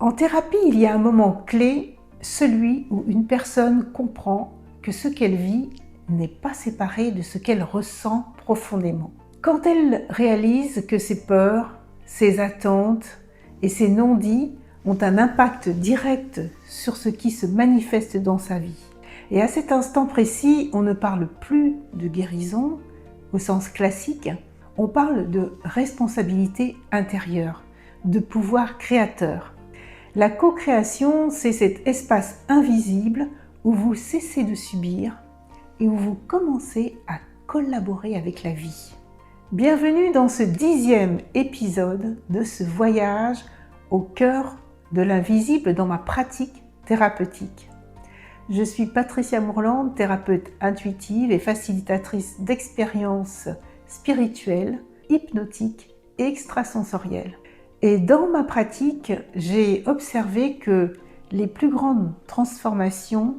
En thérapie, il y a un moment clé, celui où une personne comprend que ce qu'elle vit n'est pas séparé de ce qu'elle ressent profondément. Quand elle réalise que ses peurs, ses attentes et ses non-dits ont un impact direct sur ce qui se manifeste dans sa vie. Et à cet instant précis, on ne parle plus de guérison au sens classique, on parle de responsabilité intérieure, de pouvoir créateur. La co-création, c'est cet espace invisible où vous cessez de subir et où vous commencez à collaborer avec la vie. Bienvenue dans ce 10e épisode de ce voyage au cœur de l'invisible dans ma pratique thérapeutique. Je suis Patricia Mourlande, thérapeute intuitive et facilitatrice d'expériences spirituelles, hypnotiques et extrasensorielles. Et dans ma pratique, j'ai observé que les plus grandes transformations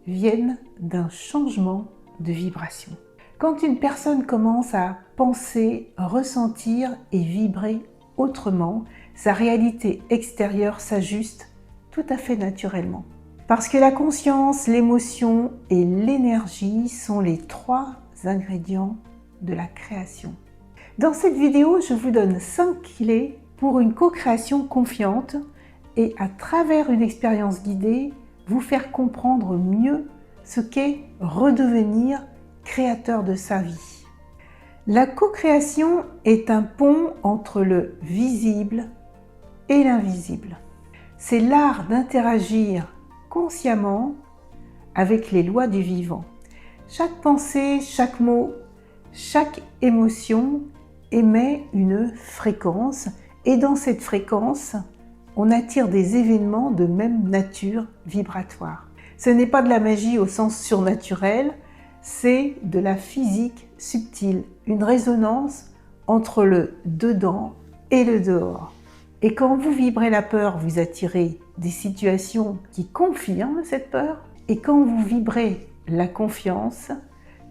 viennent d'un changement de vibration. Quand une personne commence à penser, ressentir et vibrer autrement, sa réalité extérieure s'ajuste tout à fait naturellement. Parce que la conscience, l'émotion et l'énergie sont les 3 ingrédients de la création. Dans cette vidéo, je vous donne 5 clés pour une co-création confiante et à travers une expérience guidée, vous faire comprendre mieux ce qu'est redevenir créateur de sa vie. La co-création est un pont entre le visible et l'invisible. C'est l'art d'interagir consciemment avec les lois du vivant. Chaque pensée, chaque mot, chaque émotion émet une fréquence et dans cette fréquence, on attire des événements de même nature vibratoire. Ce n'est pas de la magie au sens surnaturel, c'est de la physique subtile, une résonance entre le dedans et le dehors. Et quand vous vibrez la peur, vous attirez des situations qui confirment cette peur. Et quand vous vibrez la confiance,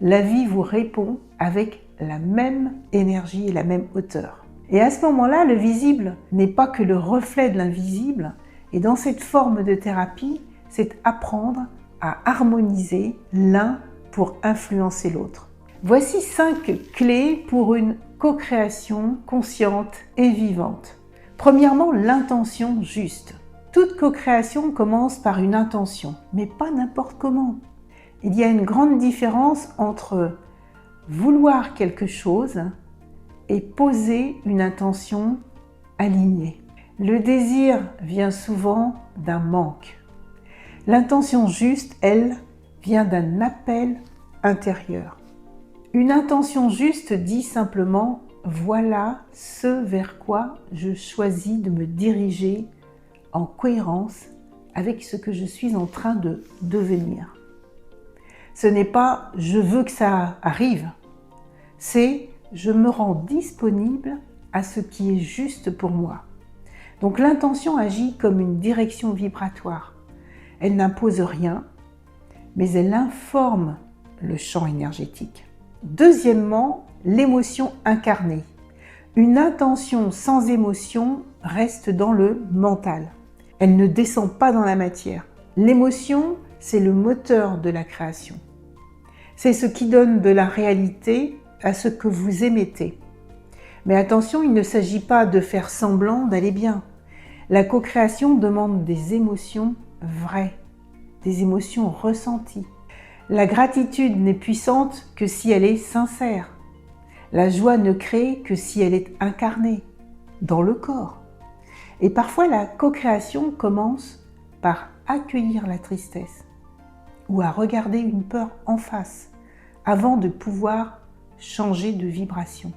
la vie vous répond avec la même énergie et la même hauteur. Et à ce moment-là, le visible n'est pas que le reflet de l'invisible. Et dans cette forme de thérapie, c'est apprendre à harmoniser l'un pour influencer l'autre. Voici 5 clés pour une co-création consciente et vivante. Premièrement, l'intention juste. Toute co-création commence par une intention, mais pas n'importe comment. Il y a une grande différence entre vouloir quelque chose et poser une intention alignée. Le désir vient souvent d'un manque. L'intention juste, elle, vient d'un appel intérieur. Une intention juste dit simplement « Voilà ce vers quoi je choisis de me diriger en cohérence avec ce que je suis en train de devenir. » Ce n'est pas « je veux que ça arrive », c'est « je me rends disponible à ce qui est juste pour moi ». Donc l'intention agit comme une direction vibratoire. Elle n'impose rien, mais elle informe le champ énergétique. Deuxièmement, l'émotion incarnée. Une intention sans émotion reste dans le mental. Elle ne descend pas dans la matière. L'émotion, c'est le moteur de la création. C'est ce qui donne de la réalité à ce que vous émettez. Mais attention, il ne s'agit pas de faire semblant d'aller bien. La co-création demande des émotions vraies, des émotions ressenties. La gratitude n'est puissante que si elle est sincère. La joie ne crée que si elle est incarnée, dans le corps. Et parfois, la co-création commence par accueillir la tristesse ou à regarder une peur en face avant de pouvoir changer de vibration.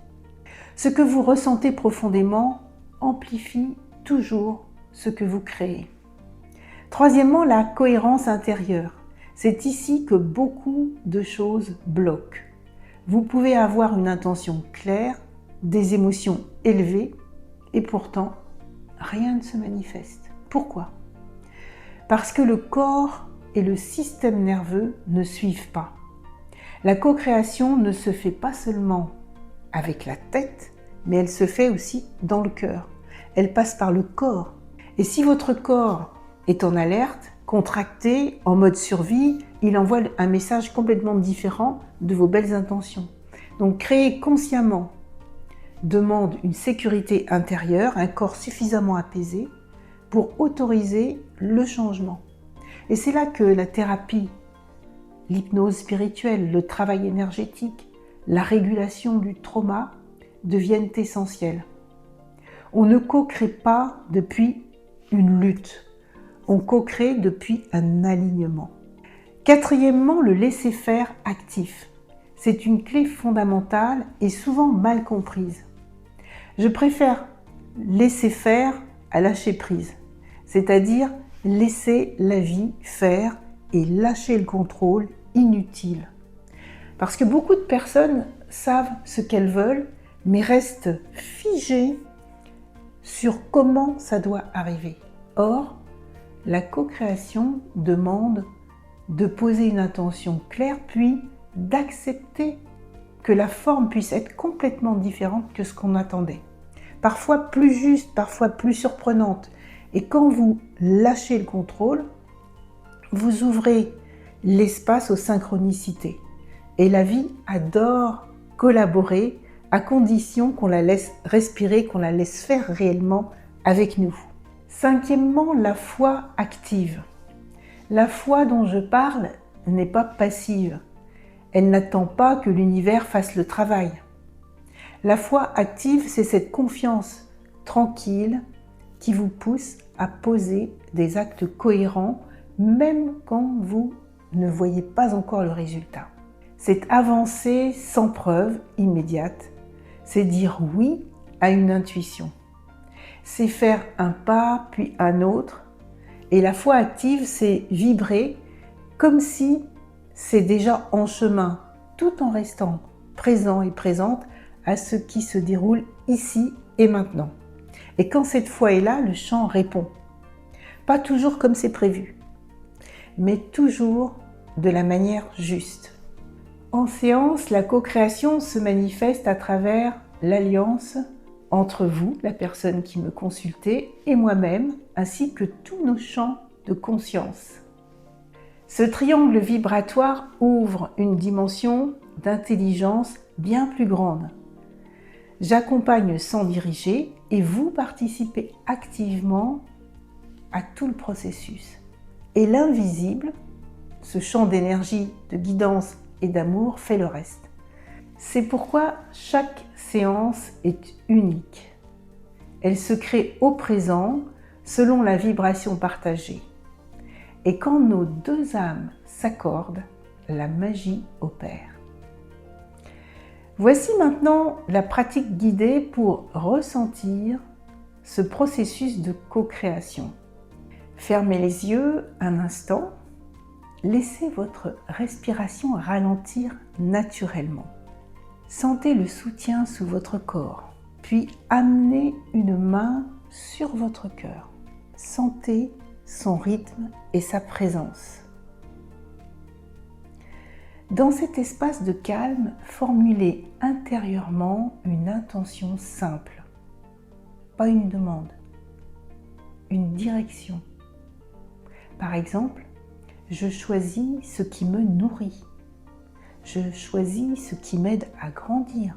Ce que vous ressentez profondément amplifie toujours ce que vous créez. Troisièmement, la cohérence intérieure. C'est ici que beaucoup de choses bloquent. Vous pouvez avoir une intention claire, des émotions élevées, et pourtant, rien ne se manifeste. Pourquoi ? Parce que le corps et le système nerveux ne suivent pas. La co-création ne se fait pas seulement avec la tête, mais elle se fait aussi dans le cœur. Elle passe par le corps. Et si votre corps est en alerte, contracté, en mode survie, il envoie un message complètement différent de vos belles intentions. Donc créer consciemment demande une sécurité intérieure, un corps suffisamment apaisé pour autoriser le changement. Et c'est là que la thérapie, l'hypnose spirituelle, le travail énergétique, la régulation du trauma deviennent essentiels. On ne co-crée pas depuis une lutte, on co-crée depuis un alignement. Quatrièmement, le laisser-faire actif. C'est une clé fondamentale et souvent mal comprise. Je préfère laisser faire à lâcher prise, c'est-à-dire laisser la vie faire et lâcher le contrôle inutile. Parce que beaucoup de personnes savent ce qu'elles veulent, mais restent figées sur comment ça doit arriver. Or, la co-création demande de poser une intention claire, puis d'accepter que la forme puisse être complètement différente que ce qu'on attendait. Parfois plus juste, parfois plus surprenante. Et quand vous lâchez le contrôle, vous ouvrez l'espace aux synchronicités. Et la vie adore collaborer à condition qu'on la laisse respirer, qu'on la laisse faire réellement avec nous. Cinquièmement, la foi active. La foi dont je parle n'est pas passive. Elle n'attend pas que l'univers fasse le travail. La foi active, c'est cette confiance tranquille qui vous pousse à poser des actes cohérents, même quand vous ne voyez pas encore le résultat. C'est avancer sans preuve immédiate, c'est dire oui à une intuition. C'est faire un pas puis un autre. Et la foi active, c'est vibrer comme si c'est déjà en chemin, tout en restant présent et présente à ce qui se déroule ici et maintenant. Et quand cette foi est là, le champ répond. Pas toujours comme c'est prévu, mais toujours de la manière juste. En séance, la co-création se manifeste à travers l'alliance entre vous, la personne qui me consultait, et moi-même, ainsi que tous nos champs de conscience. Ce triangle vibratoire ouvre une dimension d'intelligence bien plus grande. J'accompagne sans diriger et vous participez activement à tout le processus. Et l'invisible, ce champ d'énergie, de guidance et d'amour fait le reste. C'est pourquoi chaque séance est unique. Elle se crée au présent selon la vibration partagée. Et quand nos deux âmes s'accordent, la magie opère. Voici maintenant la pratique guidée pour ressentir ce processus de co-création. Fermez les yeux un instant, laissez votre respiration ralentir naturellement. Sentez le soutien sous votre corps, puis amenez une main sur votre cœur. Sentez son rythme et sa présence. Dans cet espace de calme, formulez intérieurement une intention simple. Pas une demande, une direction. Par exemple, je choisis ce qui me nourrit. Je choisis ce qui m'aide à grandir.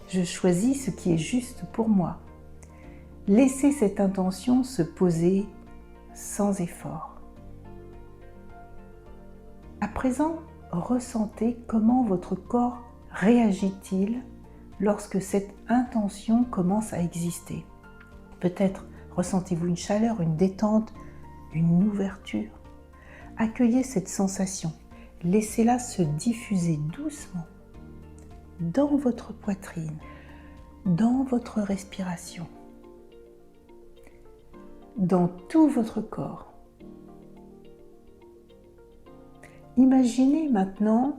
Je choisis ce qui est juste pour moi. Laissez cette intention se poser sans effort. À présent, ressentez comment votre corps réagit-il lorsque cette intention commence à exister. Peut-être ressentez-vous une chaleur, une détente, une ouverture. Accueillez cette sensation. Laissez-la se diffuser doucement dans votre poitrine, dans votre respiration, dans tout votre corps. Imaginez maintenant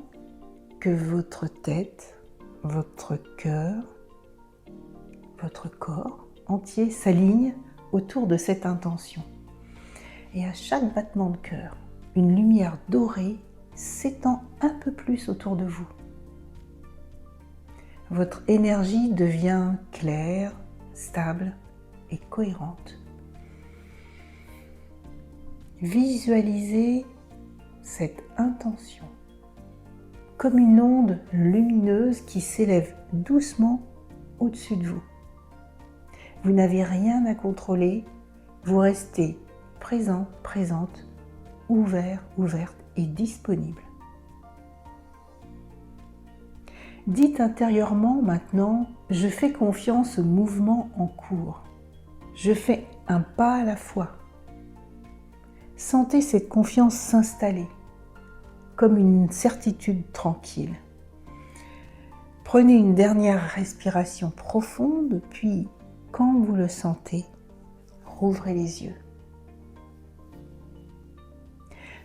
que votre tête, votre cœur, votre corps entier s'aligne autour de cette intention. Et à chaque battement de cœur, une lumière dorée s'étend un peu plus autour de vous. Votre énergie devient claire, stable et cohérente. Visualisez cette intention comme une onde lumineuse qui s'élève doucement au-dessus de vous. Vous n'avez rien à contrôler, vous restez présent, présente, ouvert, ouverte et disponible. Dites intérieurement maintenant, je fais confiance au mouvement en cours. Je fais un pas à la fois. Sentez cette confiance s'installer, comme une certitude tranquille. Prenez une dernière respiration profonde, puis, quand vous le sentez, rouvrez les yeux.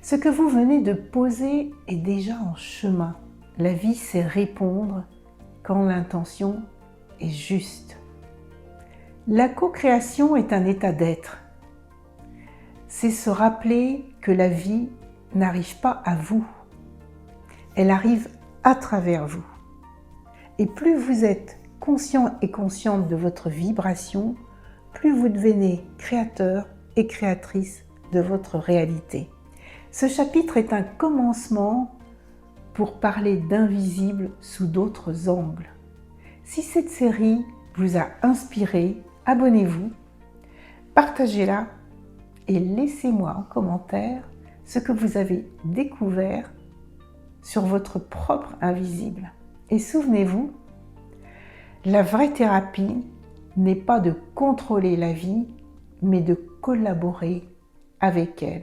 Ce que vous venez de poser est déjà en chemin. La vie sait répondre quand l'intention est juste. La co-création est un état d'être. C'est se rappeler que la vie n'arrive pas à vous. Elle arrive à travers vous. Et plus vous êtes conscient et consciente de votre vibration, plus vous devenez créateur et créatrice de votre réalité. Ce chapitre est un commencement pour parler d'invisible sous d'autres angles. Si cette série vous a inspiré, abonnez-vous, partagez-la et laissez-moi en commentaire ce que vous avez découvert sur votre propre invisible. Et souvenez-vous, la vraie thérapie n'est pas de contrôler la vie, mais de collaborer avec elle.